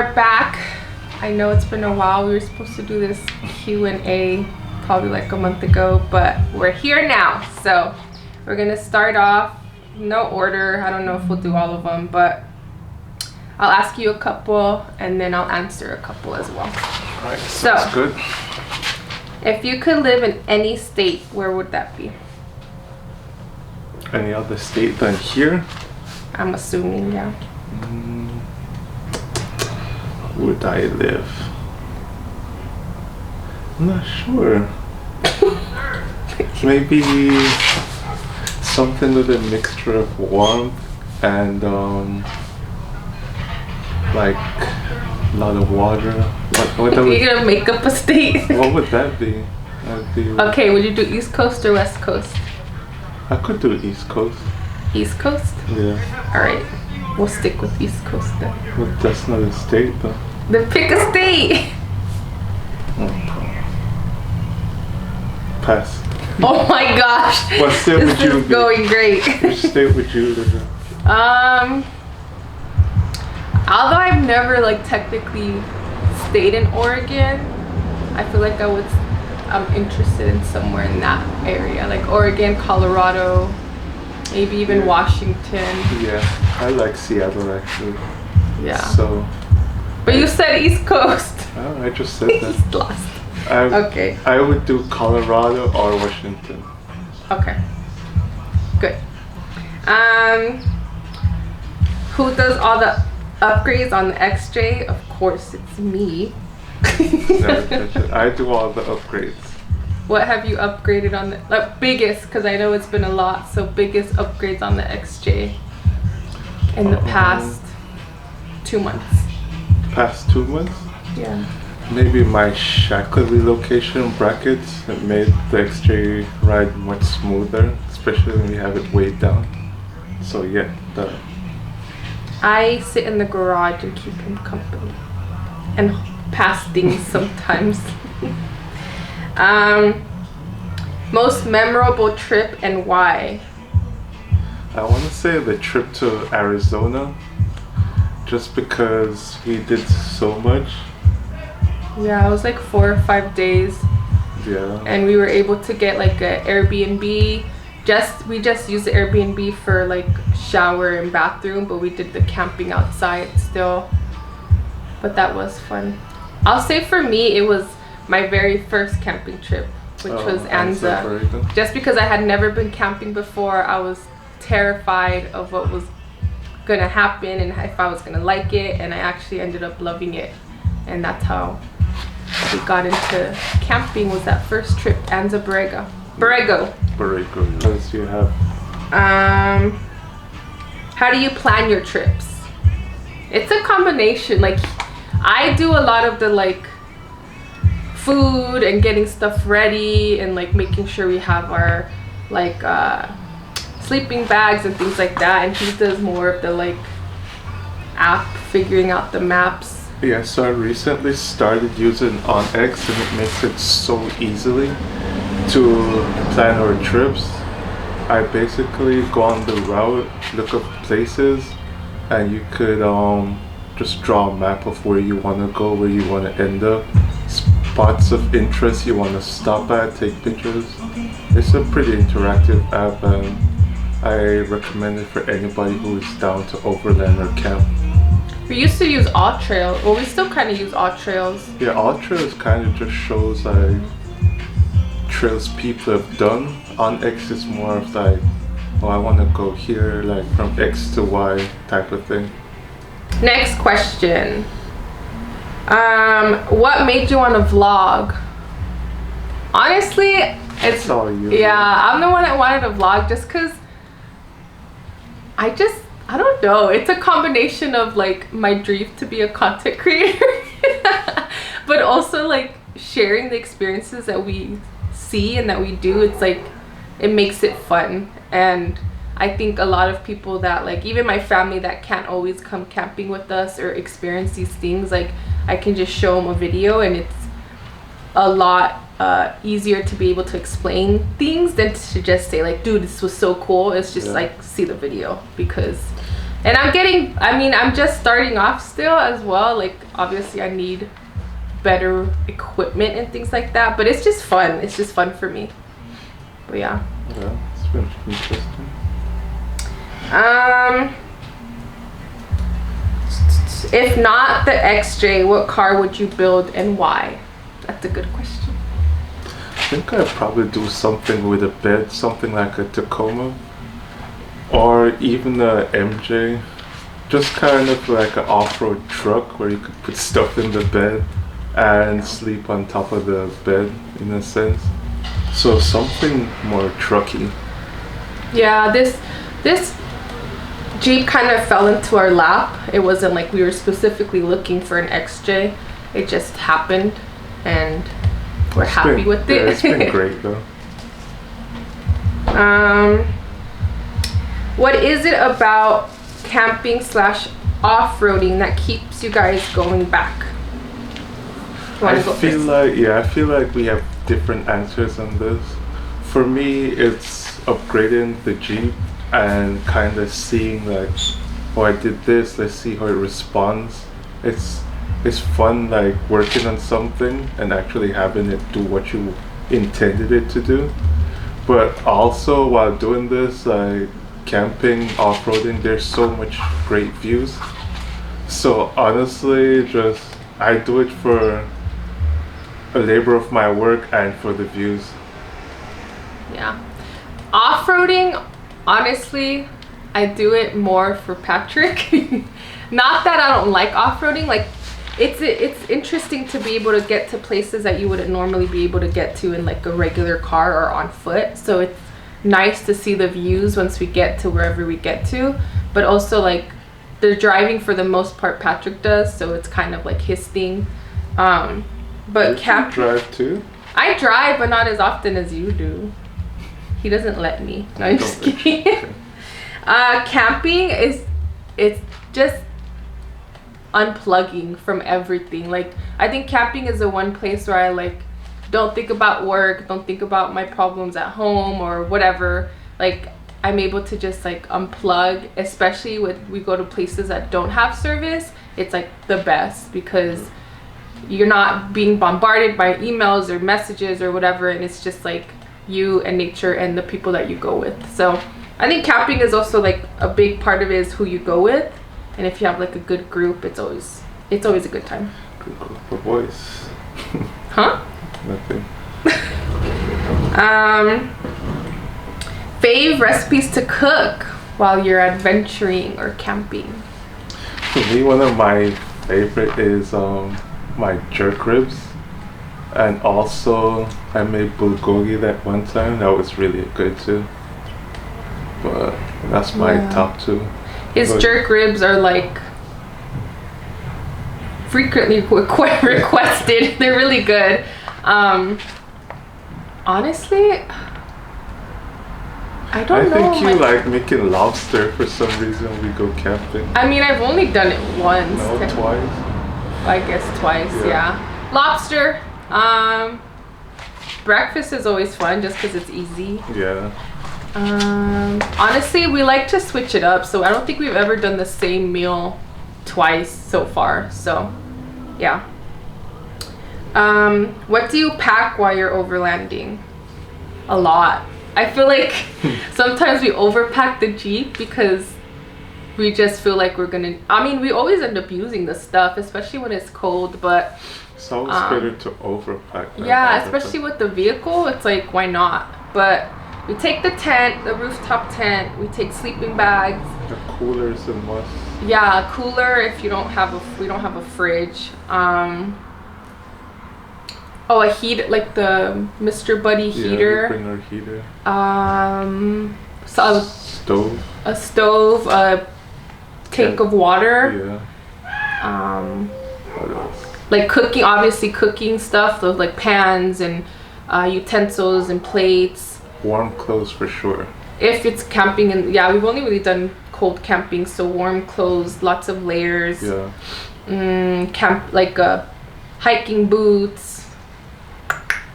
are back. I know it's been a while. We were supposed to do this Q&A probably like a month ago, but we're here now. So we're gonna start off, no order. I don't know if we'll do all of them, but I'll ask you a couple and then I'll answer a couple as well. All right, sounds good. If you could live in any state, where would that be? Any other state than here? I'm assuming, yeah. Would I live? I'm not sure. Maybe something with a mixture of warmth and like a lot of water. What You're gonna make up a state? What would that be? Okay, would you do East Coast or West Coast? I could do East Coast. East Coast? Yeah. Alright, we'll stick with East Coast then. Well, that's not a state though. Then pick a state! Pass. Oh my gosh! What state would you This is going great. Which state would you live in? Although I've never like technically stayed in Oregon, I feel like I'm interested in somewhere in that area, like Oregon, Colorado, maybe even Washington. Yeah, I like Seattle actually. Yeah. So. But you said East Coast. Oh, I just said that. East lost. Okay. I would do Colorado or Washington. Okay. Good. Who does all the upgrades on the XJ? Of course, it's me. Never touch it. I do all the upgrades. What have you upgraded on the biggest? Because I know it's been a lot. So biggest upgrades on the XJ in the past 2 months. Past 2 months? Yeah. Maybe my shackle relocation brackets that made the XJ ride much smoother, especially when you have it weighed down. So yeah, that. I sit in the garage and keep him company and pass things sometimes. Most memorable trip and why? I want to say the trip to Arizona, just because we did so much. Yeah, it was like 4 or 5 days. Yeah. And we were able to get like a Airbnb. We just used the Airbnb for like shower and bathroom, but we did the camping outside still. But that was fun. I'll say for me, it was my very first camping trip, which was Anza. Just because I had never been camping before, I was terrified of what was gonna happen and if I was gonna like it, and I actually ended up loving it. And that's how we got into camping, was that first trip, Anza Borrego. Because you have. How do you plan your trips? It's a combination. Like, I do a lot of the like food and getting stuff ready and like making sure we have our like sleeping bags and things like that, and he does more of the like app, figuring out the maps. Yeah, so I recently started using OnX, and it makes it so easily to plan our trips. I basically go on the route, look up places, and you could just draw a map of where you want to go, where you want to end up, spots of interest you want to stop at, take pictures. It's a pretty interactive app, and I recommend it for anybody who is down to overland or camp. We used to use All Trails. Well, we still kind of use All Trails. Yeah, All Trails kind of just shows like trails people have done. On X is more of like, oh, I want to go here, like from X to Y type of thing. Next question. What made you want to vlog? Honestly, it's all you. Yeah, I'm the one that wanted to vlog just because I don't know. It's a combination of like my dream to be a content creator, but also like sharing the experiences that we see and that we do. It's like, it makes it fun. And I think a lot of people that like, even my family that can't always come camping with us or experience these things, like I can just show them a video and it's a lot easier to be able to explain things than to just say like, dude, this was so cool. It's just like, see the video, because And I'm just starting off still as well. Like, obviously I need better equipment and things like that, but it's just fun. It's just fun for me. But yeah. Yeah, it's been interesting. If not the XJ, what car would you build and why? That's a good question. I think I'd probably do something with a bed, something like a Tacoma or even a MJ. Just kind of like an off-road truck where you could put stuff in the bed and sleep on top of the bed in a sense. So something more trucky. Yeah, this Jeep kind of fell into our lap. It wasn't like we were specifically looking for an XJ. It just happened and we're happy with it. Yeah, it's been great though. What is it about camping / off-roading that keeps you guys going back? I feel like we have different answers on this. For me, it's upgrading the Jeep and kind of seeing like, oh, I did this, let's see how it responds. It's fun like working on something and actually having it do what you intended it to do. But also while doing this, like camping, off-roading, there's so much great views. So honestly, I do it for a labor of my work and for the views. Yeah. Off-roading, honestly, I do it more for Patrick. Not that I don't like off-roading, like it's interesting to be able to get to places that you wouldn't normally be able to get to in like a regular car or on foot. So it's nice to see the views once we get to wherever we get to, but also like the driving for the most part Patrick does, so it's kind of like his thing. But you drive too? I drive, but not as often as you do. He doesn't let me. No, I'm just kidding. Camping it's just unplugging from everything. Like, I think camping is the one place where I like don't think about work, don't think about my problems at home or whatever. Like, I'm able to just like unplug, especially when we go to places that don't have service. It's like the best because you're not being bombarded by emails or messages or whatever, and it's just like you and nature and the people that you go with. So I think camping is also like a big part of it is who you go with, and if you have like a good group, it's always a good time. Good group of boys. Huh? Nothing. Fave recipes to cook while you're adventuring or camping? For me, one of my favorite is my jerk ribs, and also I made bulgogi that one time. That was really good too. But that's my top two. His jerk ribs are like frequently requested. They're really good. Honestly, I don't know. I think you like making lobster for some reason when we go camping. I mean, I've only done it once. No, twice. I guess twice, yeah. Lobster. Breakfast is always fun just because it's easy. Yeah. Honestly, we like to switch it up, so I don't think we've ever done the same meal twice so far. So, yeah. What do you pack while you're overlanding? A lot. I feel like sometimes we overpack the Jeep because we just feel like we're gonna, I mean, we always end up using the stuff, especially when it's cold, but it's always better to overpack. Yeah, especially with the vehicle, it's like, why not? But we take the tent, the rooftop tent, we take sleeping bags. The cooler's a must. Yeah, cooler if you don't have we don't have a fridge. Oh, a heat, like the Mr. Buddy heater. Yeah, we bring our heater. So a stove, a tank of water. Yeah. What else? Like cooking, obviously cooking stuff, those like pans and utensils and plates. Warm clothes for sure. If it's camping, and yeah, we've only really done cold camping, so warm clothes, lots of layers. Yeah. Hiking boots.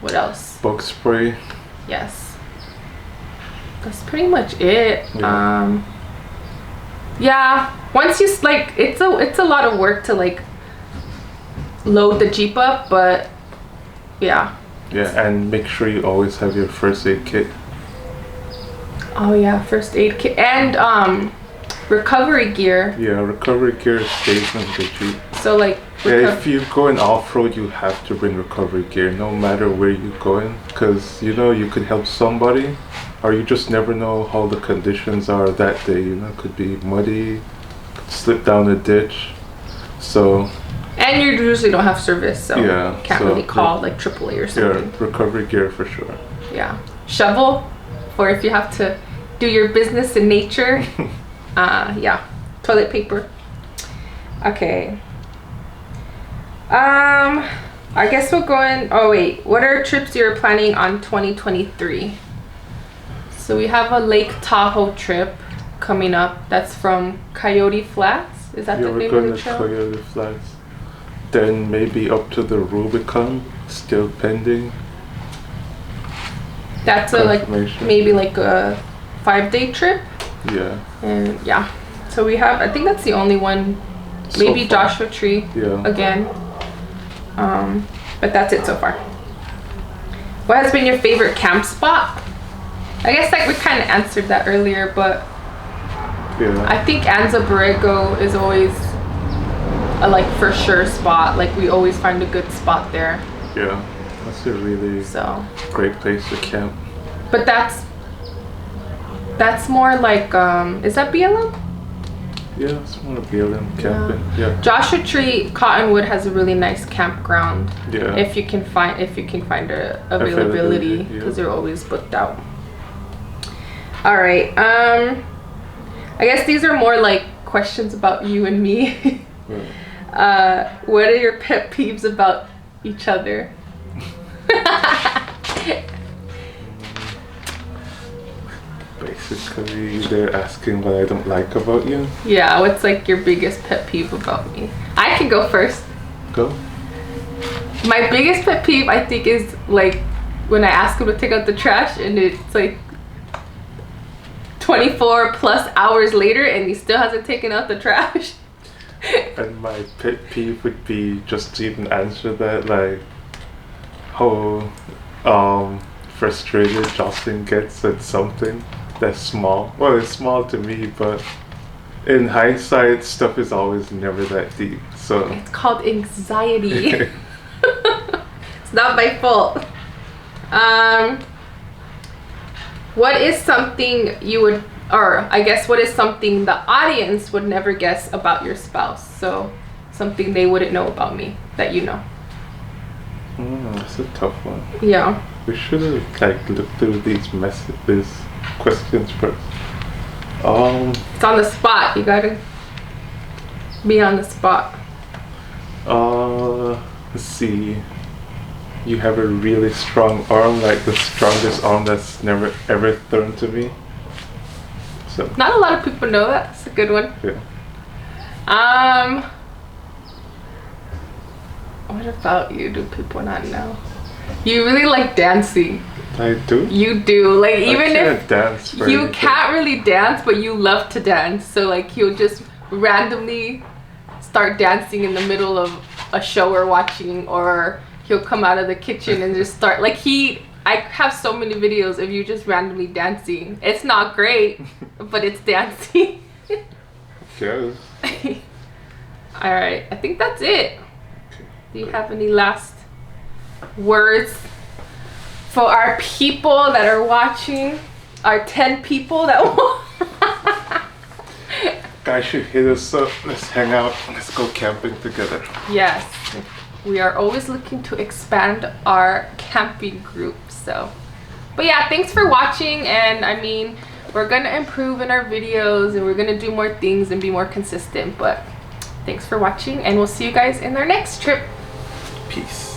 What else? Bug spray. Yes. That's pretty much it. Yeah. Yeah, once you like, it's a lot of work to like load the Jeep up, but yeah. Yeah, and make sure you always have your first aid kit. Oh yeah, first aid kit and recovery gear. Yeah, recovery gear stays in the Jeep. So like, yeah, if you're going off-road, you have to bring recovery gear no matter where you're going, because you know you could help somebody, or you just never know how the conditions are that day. You know, it could be muddy, could slip down a ditch. So. And you usually don't have service, so yeah, can't really call like AAA or something. Yeah, recovery gear for sure. Yeah, shovel for if you have to do your business in nature. Yeah, toilet paper. Okay. I guess we'll go in. Oh wait, what are trips you're planning on 2023? So we have a Lake Tahoe trip coming up. That's from Coyote Flats. Is that the name of the trail? We're going to Coyote Flats. Then maybe up to the Rubicon, still pending. That's a like maybe like a 5-day trip. Yeah. And yeah, so we have. I think that's the only one. Maybe Joshua Tree. Yeah. Again. But that's it so far. What has been your favorite camp spot? I guess like we kind of answered that earlier, but yeah. I think Anza Borrego is always a like for sure spot. Like we always find a good spot there. Yeah, that's a really great place to camp. But that's more like is that BLM? Yeah, it's more BLM camping. Yeah. Joshua Tree Cottonwood has a really nice campground. Yeah. If you can find a availability, because they're always booked out. All right. I guess these are more like questions about you and me. What are your pet peeves about each other? Basically, they're asking what I don't like about you. Yeah, what's like your biggest pet peeve about me? I can go first. Go. My biggest pet peeve, I think, is like when I ask him to take out the trash and it's like 24 plus hours later and he still hasn't taken out the trash. And my pet peeve would be just to even answer that, like how frustrated Jocelyn gets at something that's small. Well, it's small to me, but in hindsight, stuff is always never that deep. So it's called anxiety. It's not my fault. What is something you would, or I guess what is something the audience would never guess about your spouse? So something they wouldn't know about me that you know. That's a tough one. Yeah. We should have like looked through these questions first. It's on the spot. You gotta be on the spot. Let's see. You have a really strong arm, like the strongest arm that's never ever thrown to me. So. Not a lot of people know that. It's a good one. Yeah. What about you? Do people not know? You really like dancing. I do. You do. Like even if dance you can't really dance, but you love to dance. So like you'll just randomly start dancing in the middle of a show we're watching, or he'll come out of the kitchen and just start like I have so many videos of you just randomly dancing. It's not great, but it's dancing. Yes. All right, I think that's it. Do you have any last words for our people that are watching? Our 10 people that Guys should hit us up. Let's hang out. Let's go camping together. Yes. We are always looking to expand our camping group. So, but yeah, thanks for watching. And I mean, we're gonna improve in our videos and we're gonna do more things and be more consistent. But thanks for watching, and we'll see you guys in our next trip. Peace.